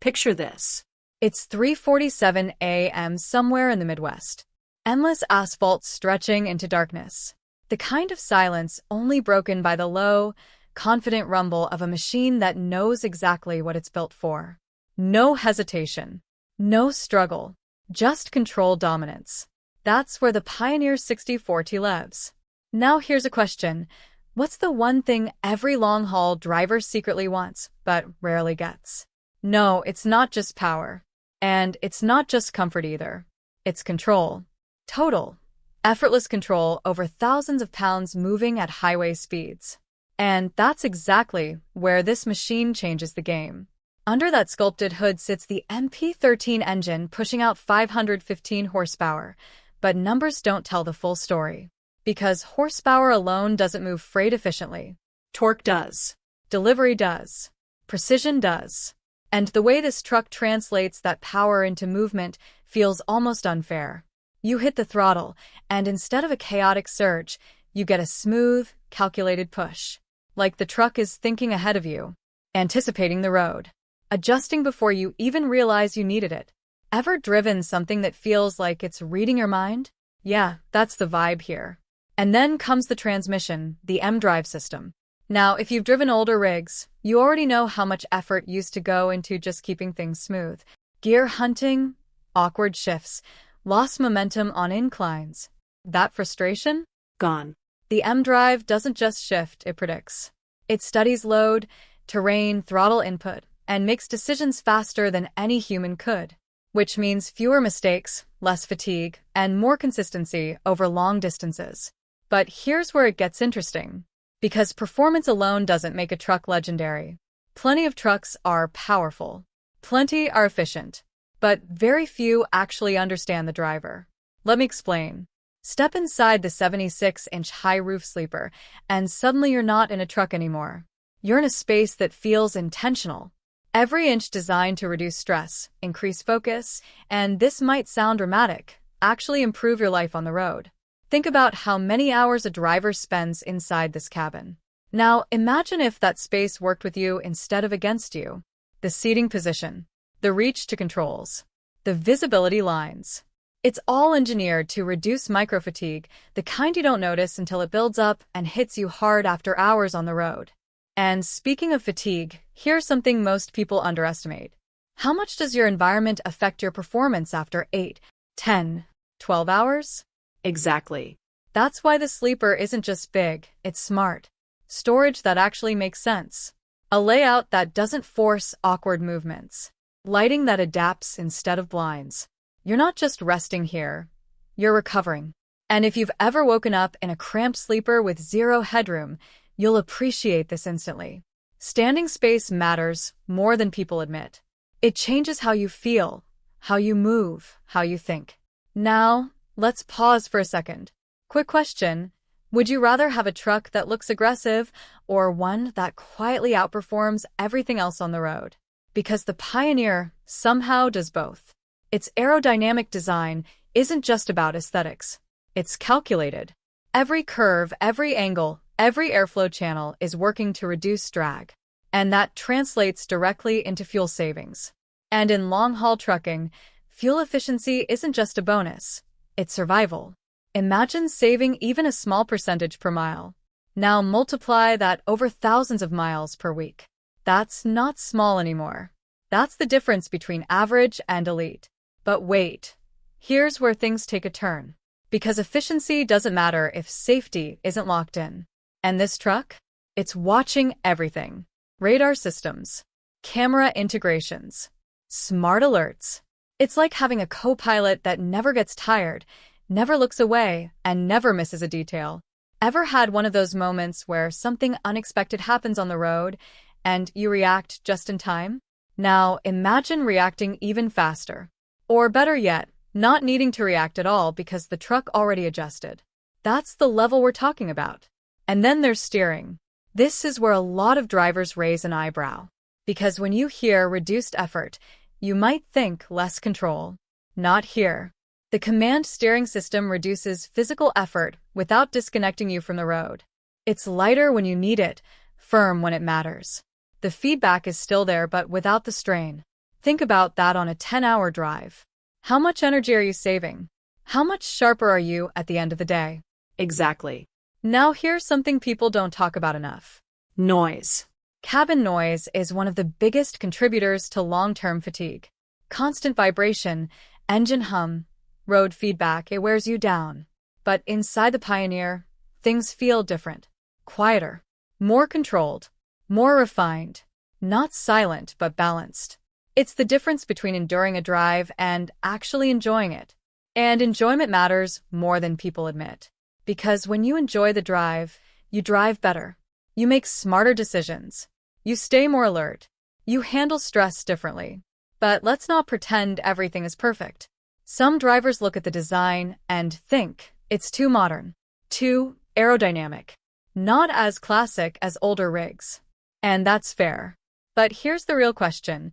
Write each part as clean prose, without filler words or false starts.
Picture this. It's 3:47 a.m. somewhere in the Midwest. Endless asphalt stretching into darkness. The kind of silence only broken by the low, confident rumble of a machine that knows exactly what it's built for. No hesitation. No struggle. Just controlled dominance. That's where the Pioneer 6040 lives. Now here's a question. What's the one thing every long-haul driver secretly wants, but rarely gets? No, it's not just power. And it's not just comfort either. It's control. Total, effortless control over thousands of pounds moving at highway speeds. And that's exactly where this machine changes the game. Under that sculpted hood sits the MP13 engine pushing out 515 horsepower, but numbers don't tell the full story. Because horsepower alone doesn't move freight efficiently. Torque does. Delivery does. Precision does. And the way this truck translates that power into movement feels almost unfair. You hit the throttle, and instead of a chaotic surge, you get a smooth, calculated push. Like the truck is thinking ahead of you, anticipating the road, adjusting before you even realize you needed it. Ever driven something that feels like it's reading your mind? Yeah, that's the vibe here. And then comes the transmission, the mDRIVE system. Now, if you've driven older rigs, you already know how much effort used to go into just keeping things smooth. Gear hunting, awkward shifts, lost momentum on inclines. That frustration? Gone. The mDRIVE doesn't just shift, it predicts. It studies load, terrain, throttle input, and makes decisions faster than any human could. Which means fewer mistakes, less fatigue, and more consistency over long distances. But here's where it gets interesting. Because performance alone doesn't make a truck legendary. Plenty of trucks are powerful. Plenty are efficient. But very few actually understand the driver. Let me explain. Step inside the 76-inch high-roof sleeper, and suddenly you're not in a truck anymore. You're in a space that feels intentional. Every inch designed to reduce stress, increase focus, and this might sound dramatic, actually improve your life on the road. Think about how many hours a driver spends inside this cabin. Now, imagine if that space worked with you instead of against you. The seating position, the reach to controls, the visibility lines. It's all engineered to reduce microfatigue, the kind you don't notice until it builds up and hits you hard after hours on the road. And speaking of fatigue, here's something most people underestimate. How much does your environment affect your performance after 8, 10, 12 hours? Exactly. That's why the sleeper isn't just big, it's smart. Storage that actually makes sense. A layout that doesn't force awkward movements. Lighting that adapts instead of blinds. You're not just resting here, you're recovering. And if you've ever woken up in a cramped sleeper with zero headroom, you'll appreciate this instantly. Standing space matters more than people admit. It changes how you feel, how you move, how you think. Now, let's pause for a second. Quick question. Would you rather have a truck that looks aggressive or one that quietly outperforms everything else on the road? Because the Pioneer somehow does both. Its aerodynamic design isn't just about aesthetics. It's calculated. Every curve, every angle, every airflow channel is working to reduce drag. And that translates directly into fuel savings. And in long-haul trucking, fuel efficiency isn't just a bonus. It's survival. Imagine saving even a small percentage per mile. Now multiply that over thousands of miles per week. That's not small anymore. That's the difference between average and elite. But wait, here's where things take a turn. Because efficiency doesn't matter if safety isn't locked in. And this truck? It's watching everything. Radar systems, camera integrations, smart alerts. It's like having a co-pilot that never gets tired, never looks away, and never misses a detail. Ever had one of those moments where something unexpected happens on the road and you react just in time? Now imagine reacting even faster. Or better yet, not needing to react at all because the truck already adjusted. That's the level we're talking about. And then there's steering. This is where a lot of drivers raise an eyebrow. Because when you hear reduced effort, you might think less control. Not here. The command steering system reduces physical effort without disconnecting you from the road. It's lighter when you need it, firm when it matters. The feedback is still there but without the strain. Think about that on a 10-hour drive. How much energy are you saving? How much sharper are you at the end of the day? Exactly. Now here's something people don't talk about enough. Noise. Cabin noise is one of the biggest contributors to long-term fatigue. Constant vibration, engine hum, road feedback, it wears you down. But inside the Pioneer, things feel different. Quieter, more controlled, more refined. Not silent, but balanced. It's the difference between enduring a drive and actually enjoying it. And enjoyment matters more than people admit. Because when you enjoy the drive, you drive better. You make smarter decisions. You stay more alert. You handle stress differently. But let's not pretend everything is perfect. Some drivers look at the design and think it's too modern, too aerodynamic, not as classic as older rigs. And that's fair. But here's the real question.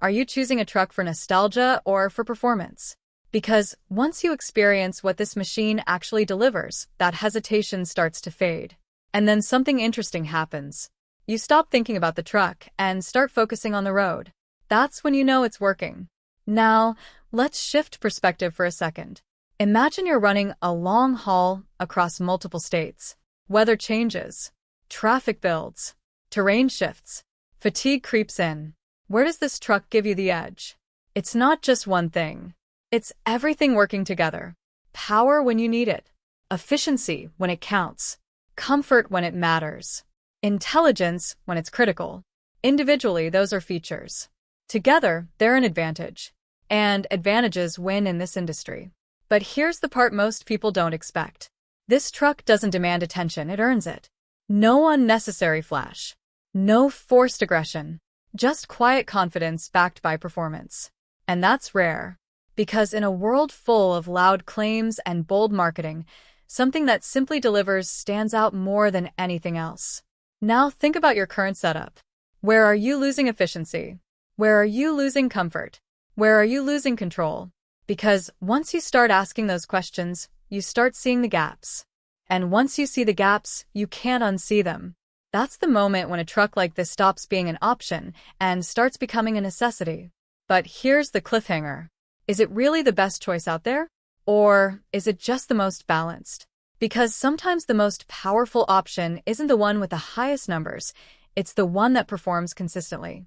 Are you choosing a truck for nostalgia or for performance? Because once you experience what this machine actually delivers, that hesitation starts to fade. And then something interesting happens. You stop thinking about the truck and start focusing on the road. That's when you know it's working. Now, let's shift perspective for a second. Imagine you're running a long haul across multiple states. Weather changes, traffic builds, terrain shifts, fatigue creeps in. Where does this truck give you the edge? It's not just one thing. It's everything working together. Power when you need it, efficiency when it counts, comfort when it matters, intelligence when it's critical. Individually, those are features. Together, they're an advantage. And advantages win in this industry. But here's the part most people don't expect. This truck doesn't demand attention, it earns it. No unnecessary flash. No forced aggression. Just quiet confidence backed by performance. And that's rare. Because in a world full of loud claims and bold marketing, something that simply delivers stands out more than anything else. Now think about your current setup. Where are you losing efficiency? Where are you losing comfort? Where are you losing control? Because once you start asking those questions, you start seeing the gaps. And once you see the gaps, you can't unsee them. That's the moment when a truck like this stops being an option and starts becoming a necessity. But here's the cliffhanger. Is it really the best choice out there? Or is it just the most balanced? Because sometimes the most powerful option isn't the one with the highest numbers, it's the one that performs consistently.